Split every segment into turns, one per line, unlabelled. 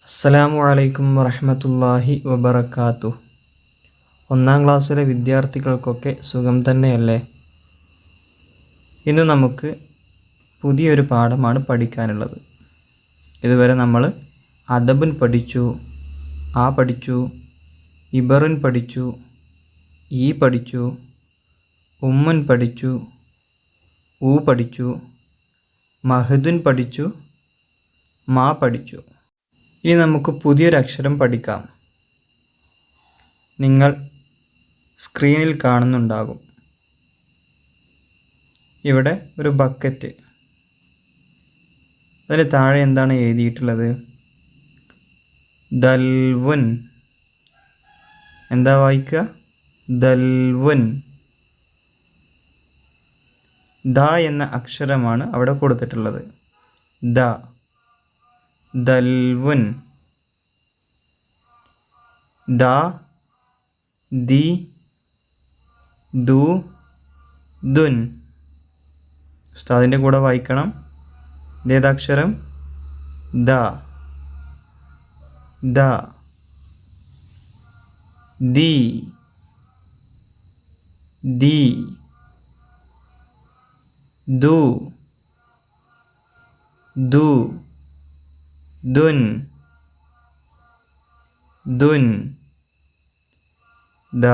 അസ്സലാമു അലൈക്കും വറഹ്മത്തുള്ളാഹി വബറകാതുഹു. ഒന്നാം ക്ലാസ്സിലെ വിദ്യാർത്ഥികൾക്കൊക്കെ സുഖം തന്നെയല്ലേ? ഇന്ന് നമുക്ക് പുതിയൊരു പാഠമാണ് പഠിക്കാനുള്ളത്. ഇതുവരെ നമ്മൾ അദബുൻ പഠിച്ചു, ആ പഠിച്ചു, ഇബറുൻ പഠിച്ചു, ഈ പഠിച്ചു, ഉമ്മുൻ പഠിച്ചു, ഊ പഠിച്ചു, മഹദുൻ പഠിച്ചു, മാ പഠിച്ചു. ഇനി നമുക്ക് പുതിയൊരു അക്ഷരം പഠിക്കാം. നിങ്ങൾ സ്ക്രീനിൽ കാണുന്നുണ്ടാകും. ഇവിടെ ഒരു ബക്കറ്റ്, അതിന് താഴെ എന്താണ് എഴുതിയിട്ടുള്ളത്? ദൽവുൻ. എന്താ വായിക്കുക? ദൽവുൻ. ദ എന്ന അക്ഷരമാണ് അവിടെ കൊടുത്തിട്ടുള്ളത്. ദ, ദൽവുൻ. ദ, ദി, ദു, ദുൻ. ഉസ്താദിൻ്റെ കൂടെ വായിക്കണം. ഇതേതക്ഷരം? ദ, ദ, ദി, ദി, ദു, ദു, ദുൻ, ദുൻ. ദ,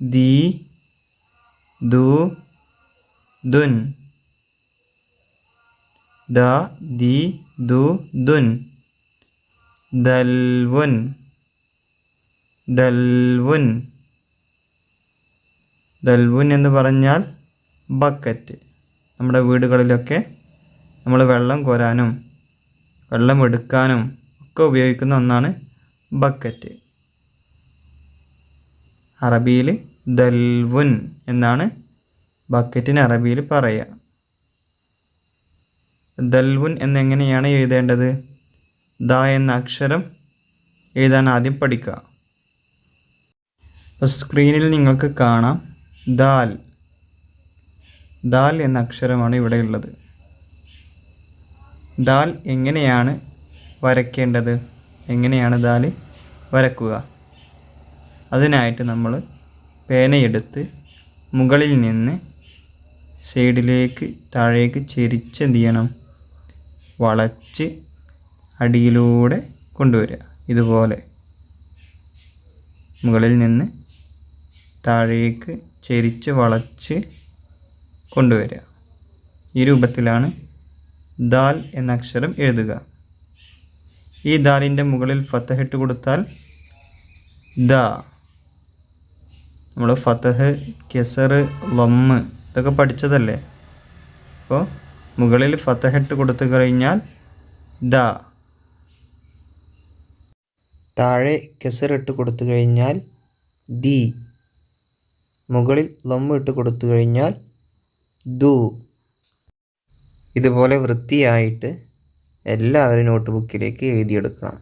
ദി, ദു, ദുൻ. ദ, ദി, ദു, ദുൻ. ദൽവുൻ, ദൽവുൻ. ദൽവുൻ എന്ന് പറഞ്ഞാൽ ബക്കറ്റ്. നമ്മുടെ വീടുകളിലൊക്കെ നമ്മൾ വെള്ളം കോരാനും വെള്ളം എടുക്കാനും ഒക്കെ ഉപയോഗിക്കുന്ന ഒന്നാണ് ബക്കറ്റ്. അറബിയിൽ ദൽവുൻ എന്നാണ് ബക്കറ്റിന് അറബിയിൽ പറയുക. ദൽവുൻ എന്നെങ്ങനെയാണ് എഴുതേണ്ടത്? ദ എന്ന അക്ഷരം എഴുതാൻ ആദ്യം പഠിക്കുക. അപ്പോൾ സ്ക്രീനിൽ നിങ്ങൾക്ക് കാണാം ദാൽ. ദാൽ എന്ന അക്ഷരമാണ് ഇവിടെ ഉള്ളത്. ദാൽ എങ്ങനെയാണ് വരയ്ക്കേണ്ടത്? എങ്ങനെയാണ് ദാൽ വരക്കുക? അതിനായിട്ട് നമ്മൾ പേനയെടുത്ത് മുകളിൽ നിന്ന് സൈഡിലേക്ക് താഴേക്ക് ചെരിച്ച് എന്ത് ചെയ്യണം? വളച്ച് അടിയിലൂടെ കൊണ്ടുവരിക. ഇതുപോലെ മുകളിൽ നിന്ന് താഴേക്ക് ചെരിച്ച് വളച്ച് കൊണ്ടുവരിക. ഈ രൂപത്തിലാണ് ദാൽ എന്ന അക്ഷരം എഴുതുക. ഈ ദാലിൻ്റെ മുകളിൽ ഫതഹ് ഇട്ട് കൊടുത്താൽ ദ. നമ്മൾ ഫതഹ്, കെസർ, ലമ്മ് ഇതൊക്കെ പഠിച്ചതല്ലേ? അപ്പോൾ മുകളിൽ ഫതഹ് ഇട്ട് കൊടുത്തു കഴിഞ്ഞാൽ ദ, താഴെ കെസർ ഇട്ട് കൊടുത്തു കഴിഞ്ഞാൽ ദി, മുകളിൽ ലമ്മ് ഇട്ട് കൊടുത്തു കഴിഞ്ഞാൽ ദു. ഇതുപോലെ വൃത്തിയായിട്ട് എല്ലാവരും നോട്ട് ബുക്കിലേക്ക് എഴുതിയെടുക്കണം.